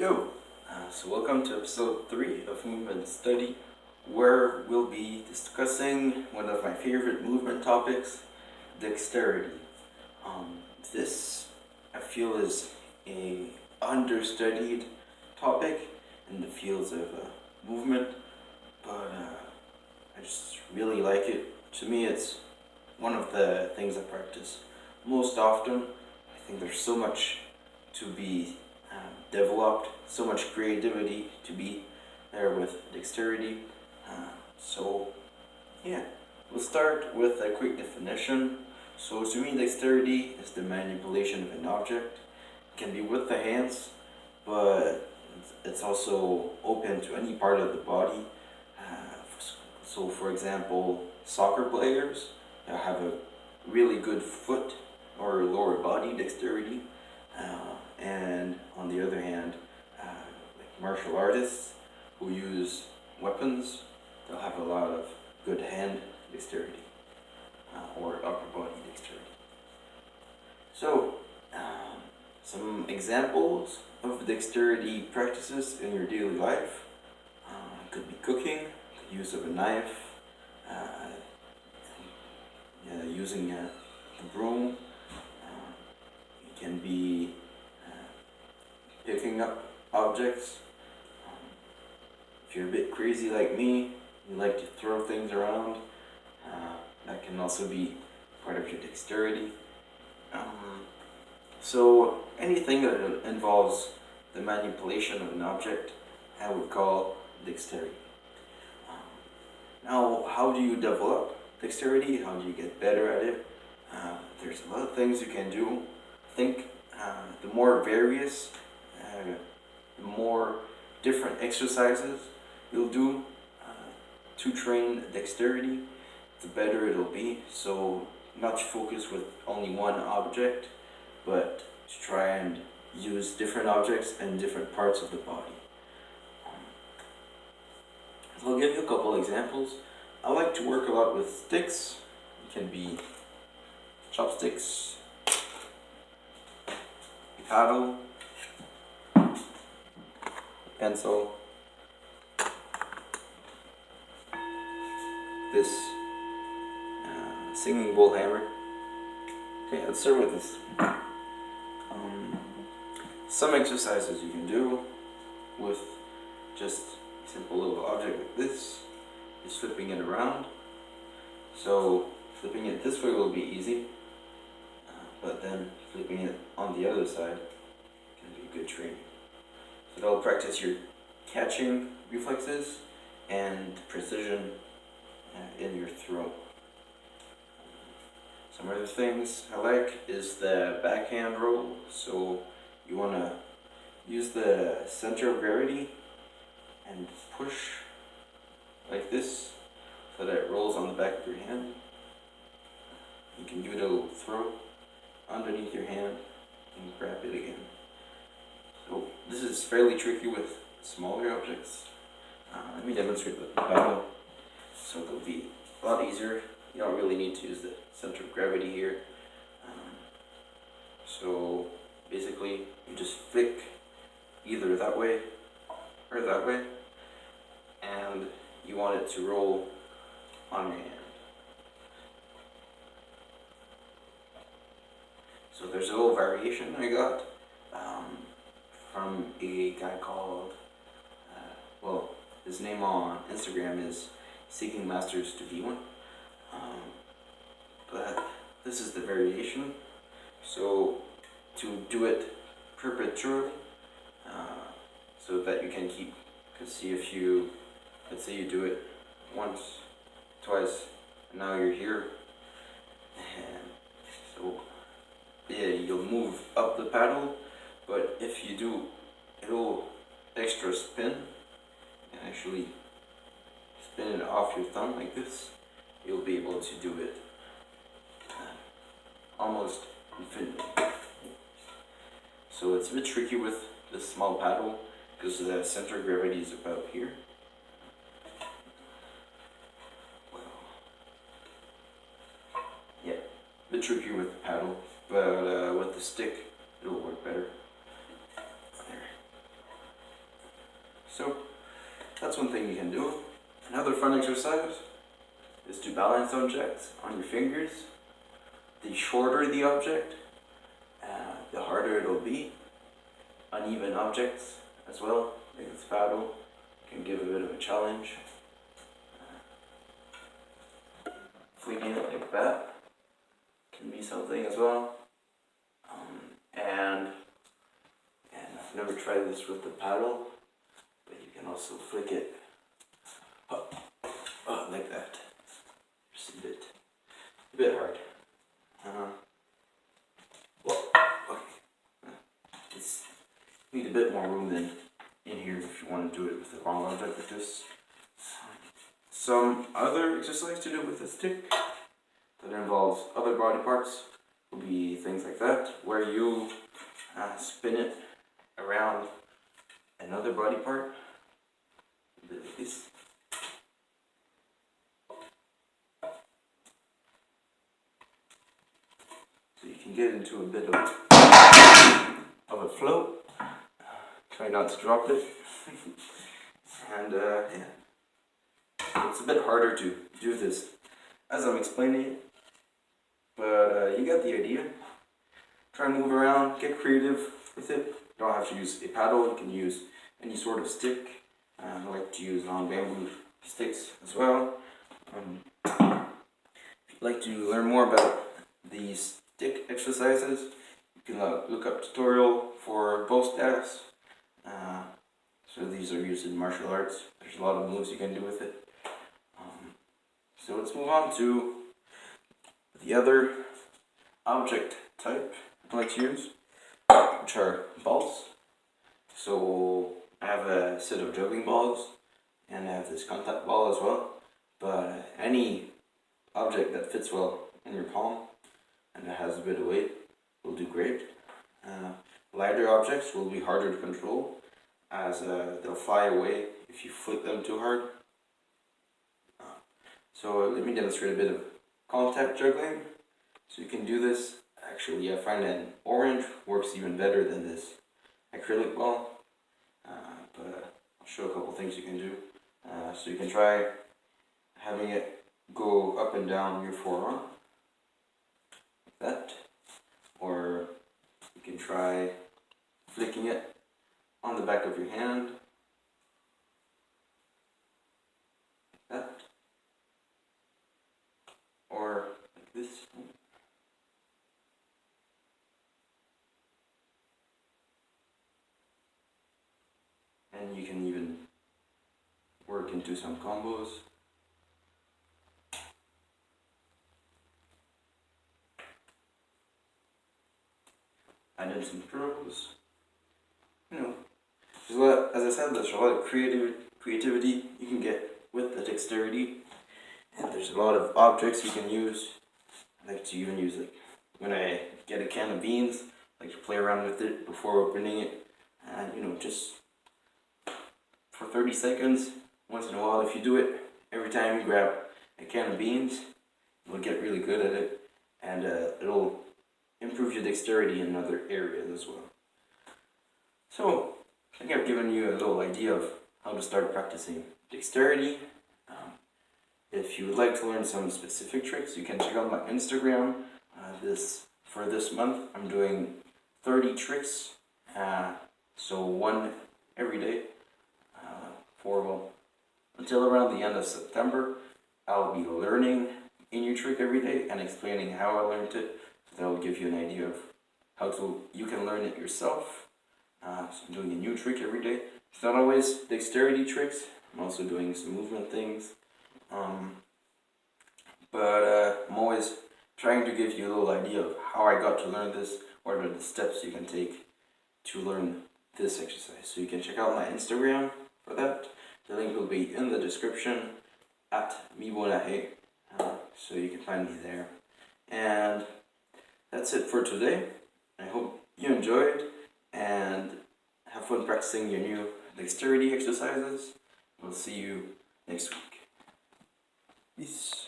So welcome to episode 3 of Movement Study, where we'll be discussing one of my favorite movement topics, dexterity. This, I feel, is a understudied topic in the fields of movement, but I just really like it. To me, it's one of the things I practice most often. I think there's so much to be developed, so much creativity to be there with dexterity. So yeah, we'll start with a quick definition. So to me, dexterity is the manipulation of an object. It can be with the hands, but it's also open to any part of the body. So for example, soccer players have a really good foot or lower body dexterity. And on the other hand, like martial artists who use weapons, they'll have a lot of good hand dexterity or upper body dexterity. So, some examples of dexterity practices in your daily life could be cooking, use of a knife, using a broom. It can be picking up objects. If you're a bit crazy like me, you like to throw things around, that can also be part of your dexterity. So anything that involves the manipulation of an object, I would call dexterity. Now, how do you develop dexterity? How do you get better at it? There's a lot of things you can do. I think the more various, the more different exercises you'll do to train dexterity, the better it'll be. So not to focus with only one object, but to try and use different objects and different parts of the body. So I'll give you a couple examples. I like to work a lot with sticks. It can be chopsticks, paddle, pencil, this singing bowl hammer. Okay, let's start with this. Some exercises you can do with just a simple little object like this is flipping it around. So flipping it this way will be easy, but then flipping it on the other side can be good training. So that'll practice your catching reflexes and precision in your throw. Some other things I like is the backhand roll. So you want to use the center of gravity and push like this so that it rolls on the back of your hand. You can do a little throw underneath your hand and grab it again. So this is fairly tricky with smaller objects. Let me demonstrate with the paddle. So it'll be a lot easier. You don't really need to use the center of gravity here. So basically you just flick either that way or that way, and you want it to roll on your hand. So there's a little variation I got from a guy called, his name on Instagram is Seeking Masters to Be One. But this is the variation. So to do it perpetually, so that you can keep, because see if you, let's say you do it once, twice, and now you're here, and so yeah, you'll move up the paddle, but if you do a little extra spin and actually spin it off your thumb like this, you'll be able to do it almost infinitely. So it's a bit tricky with this small paddle because the center of gravity is about here. Yeah, a bit tricky with the paddle, but with the stick it'll work better. There. So that's one thing you can do. Another fun exercise is to balance objects on your fingers. The shorter the object, the harder it'll be. Uneven objects as well, like this paddle, can give a bit of a challenge. Flicking it like that can be something as well. And I've never tried this with the paddle, but you can also flick it up, like that. Just a bit hard. Well, okay. It's need a bit more room than in here if you want to do it with the wrong object like this. Some other exercise to do with a stick that involves other body parts will be things like that, where you spin it around another body part, a bit like this. So you can get into a bit of a flow. Try not to drop it. And yeah, it's a bit harder to do this as I'm explaining it, but you get the idea. Try and move around, get creative with it. You don't have to use a paddle, you can use any sort of stick. I like to use long bamboo sticks as well. If you'd like to learn more about these stick exercises, you can look up tutorial for bow staffs. So these are used in martial arts. There's a lot of moves you can do with it. So let's move on to the other object type I like to use, which are balls. So I have a set of juggling balls, and I have this contact ball as well. But any object that fits well in your palm and that has a bit of weight will do great. Lighter objects will be harder to control, as they'll fly away if you flick them too hard. So let me demonstrate a bit of contact juggling. So you can do this. Actually, I find an orange works even better than this acrylic ball. But I'll show a couple things you can do. So you can try having it go up and down your forearm, like that. Or you can try flicking it on the back of your hand, like that. Or like this. And you can even work into some combos. Add in some curls. You know, there's a lot, as I said, there's a lot of creativity you can get with the dexterity. And there's a lot of objects you can use. I like to even use, like, when I get a can of beans, I like to play around with it before opening it. And, you know, just for 30 seconds, once in a while, if you do it every time you grab a can of beans, you'll get really good at it. And it'll improve your dexterity in other areas as well. So, I think I've given you a little idea of how to start practicing dexterity. If you would like to learn some specific tricks, you can check out my Instagram. For this month, I'm doing 30 tricks, so one every day, until around the end of September. I'll be learning a new trick every day and explaining how I learned it, so that will give you an idea of how you can learn it yourself. So I'm doing a new trick every day. It's not always dexterity tricks, I'm also doing some movement things. But I'm always trying to give you a little idea of how I got to learn this, what are the steps you can take to learn this exercise. So you can check out my Instagram for that. The link will be in the description at mibonahe, so you can find me there. And that's it for today. I hope you enjoyed and have fun practicing your new dexterity exercises. We'll see you next week. Peace.